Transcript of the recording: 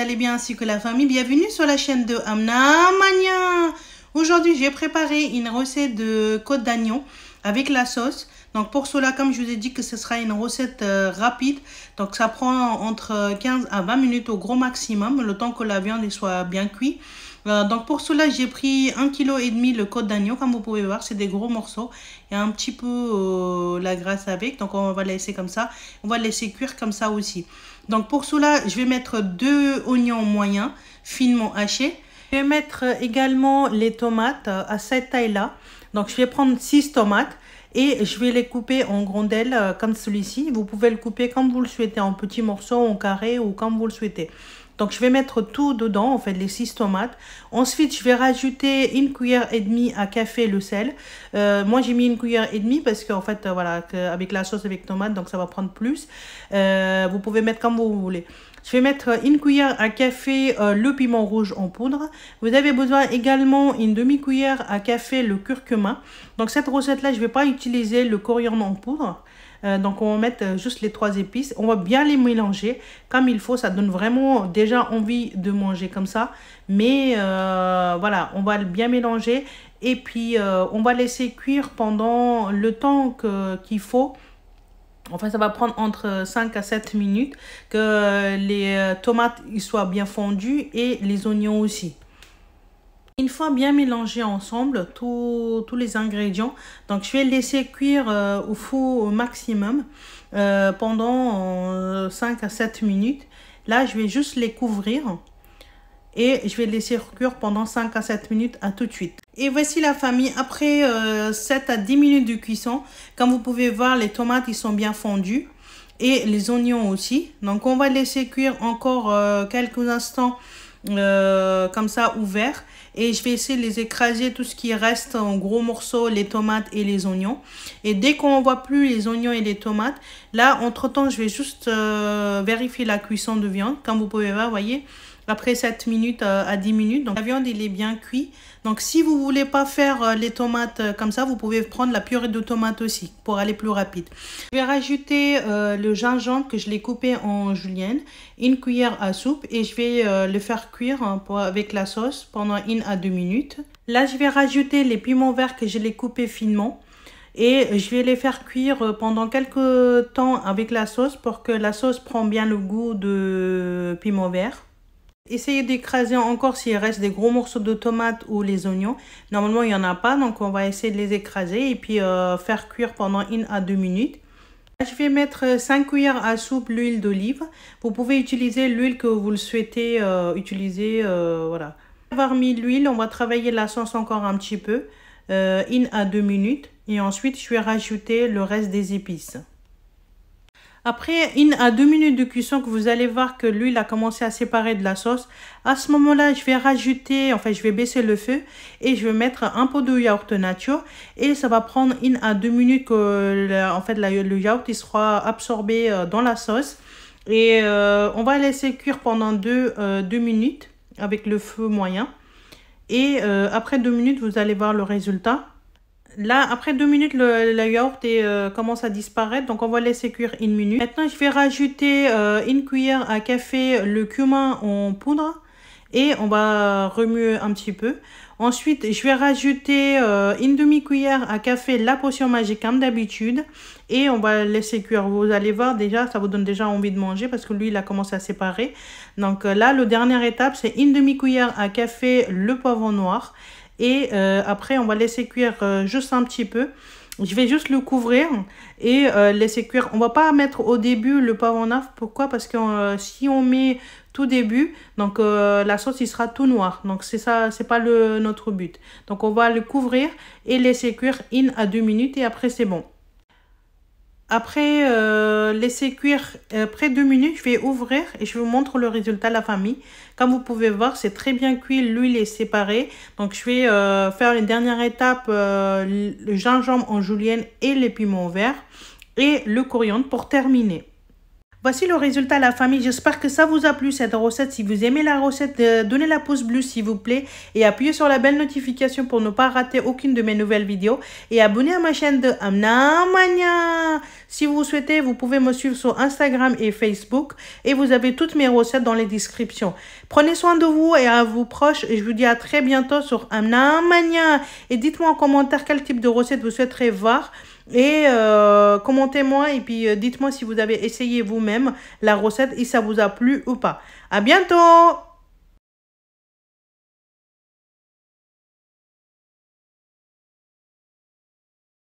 allez bien ainsi que la famille. Bienvenue sur la chaîne de Amna Mania. Aujourd'hui, j'ai préparé une recette de côte d'agneau avec la sauce. Donc pour cela, comme je vous ai dit que ce sera une recette rapide, donc ça prend entre 15 à 20 minutes au gros maximum, le temps que la viande soit bien cuite. Donc pour cela, j'ai pris 1,5 kg le côte d'agneau. Comme vous pouvez voir, c'est des gros morceaux. Il y a un petit peu la graisse avec. Donc on va laisser comme ça. On va laisser cuire comme ça aussi. Donc pour cela, je vais mettre 2 oignons moyens, finement hachés. Je vais mettre également les tomates à cette taille-là. Donc je vais prendre 6 tomates. Et je vais les couper en rondelles comme celui-ci. Vous pouvez le couper comme vous le souhaitez, en petits morceaux, en carré ou comme vous le souhaitez. Donc je vais mettre tout dedans, en fait les 6 tomates. Ensuite je vais rajouter 1,5 cuillère à café le sel. Moi j'ai mis 1,5 cuillère parce qu'en fait voilà, avec la sauce avec tomate, donc ça va prendre plus. Vous pouvez mettre comme vous voulez. Je vais mettre 1 cuillère à café le piment rouge en poudre. Vous avez besoin également une demi-cuillère à café le curcuma. Donc cette recette là, je ne vais pas utiliser le coriandre en poudre. Donc on va mettre juste les 3 épices. On va bien les mélanger comme il faut. Ça donne vraiment déjà envie de manger comme ça. Mais voilà, on va bien mélanger. Et puis on va laisser cuire pendant le temps qu'il faut. Enfin, ça va prendre entre 5 à 7 minutes que les tomates soient bien fondues et les oignons aussi. Une fois bien mélangé ensemble tous les ingrédients, donc je vais laisser cuire au four au maximum pendant 5 à 7 minutes. Là, je vais juste les couvrir et je vais laisser cuire pendant 5 à 7 minutes. À tout de suite. Et voici la famille, après 7 à 10 minutes de cuisson, comme vous pouvez voir, les tomates ils sont bien fondus et les oignons aussi. Donc on va laisser cuire encore quelques instants comme ça ouvert. Et je vais essayer de les écraser tout ce qui reste en gros morceaux, les tomates et les oignons. Et dès qu'on ne voit plus les oignons et les tomates, là entre temps je vais juste vérifier la cuisson de viande. Comme vous pouvez voir, voyez, après 7 minutes à 10 minutes. Donc la viande il est bien cuit. Donc si vous voulez pas faire les tomates comme ça, vous pouvez prendre la purée de tomates aussi pour aller plus rapide. Je vais rajouter le gingembre que je l'ai coupé en julienne, 1 cuillère à soupe, et je vais le faire cuire avec la sauce pendant 1 à 2 minutes. Là je vais rajouter les piments verts que je l'ai coupés finement. Et je vais les faire cuire pendant quelques temps avec la sauce pour que la sauce prenne bien le goût de piment vert. Essayez d'écraser encore s'il reste des gros morceaux de tomates ou les oignons. Normalement, il n'y en a pas, donc on va essayer de les écraser et puis faire cuire pendant 1 à 2 minutes. Là, je vais mettre 5 cuillères à soupe l'huile d'olive. Vous pouvez utiliser l'huile que vous le souhaitez utiliser. Voilà. Après avoir mis l'huile, on va travailler la sauce encore un petit peu, 1 à 2 minutes. Et ensuite, je vais rajouter le reste des épices. Après 1 à 2 minutes de cuisson, que vous allez voir que l'huile a commencé à séparer de la sauce, à ce moment-là, je vais rajouter, enfin je vais baisser le feu et je vais mettre un pot de yaourt nature et ça va prendre 1 à 2 minutes que en fait, le yaourt il sera absorbé dans la sauce et on va laisser cuire pendant 2 minutes avec le feu moyen et après 2 minutes, vous allez voir le résultat. Là, après 2 minutes, le yaourt commence à disparaître. Donc, on va laisser cuire 1 minute. Maintenant, je vais rajouter 1 cuillère à café le cumin en poudre. Et on va remuer un petit peu. Ensuite, je vais rajouter 1 demi-cuillère à café la potion magique comme d'habitude. Et on va laisser cuire. Vous allez voir déjà, ça vous donne déjà envie de manger parce que lui, il a commencé à séparer. Donc là, la dernière étape, c'est 1 demi-cuillère à café le poivron noir. Et après, on va laisser cuire juste un petit peu. Je vais juste le couvrir et laisser cuire. On va pas mettre au début le poivron noir. Pourquoi? Parce que si on met tout début, donc la sauce il sera tout noir. Donc c'est ça, c'est pas notre but. Donc on va le couvrir et laisser cuire 1 à 2 minutes et après c'est bon. Après laisser cuire après 2 minutes, je vais ouvrir et je vous montre le résultat de la famille. Comme vous pouvez voir, c'est très bien cuit, l'huile est séparée. Donc je vais faire les dernières étapes, le gingembre en julienne et les piments verts et le coriandre pour terminer. Voici le résultat, la famille. J'espère que ça vous a plu, cette recette. Si vous aimez la recette, donnez la pouce bleu s'il vous plaît. Et appuyez sur la belle notification pour ne pas rater aucune de mes nouvelles vidéos. Et abonnez à ma chaîne de Amna Mania. Si vous souhaitez, vous pouvez me suivre sur Instagram et Facebook. Et vous avez toutes mes recettes dans les descriptions. Prenez soin de vous et à vos proches. Et je vous dis à très bientôt sur Amna Mania. Et dites-moi en commentaire quel type de recette vous souhaiterez voir. Et commentez-moi et puis dites-moi si vous avez essayé vous-même la recette et ça vous a plu ou pas. À bientôt!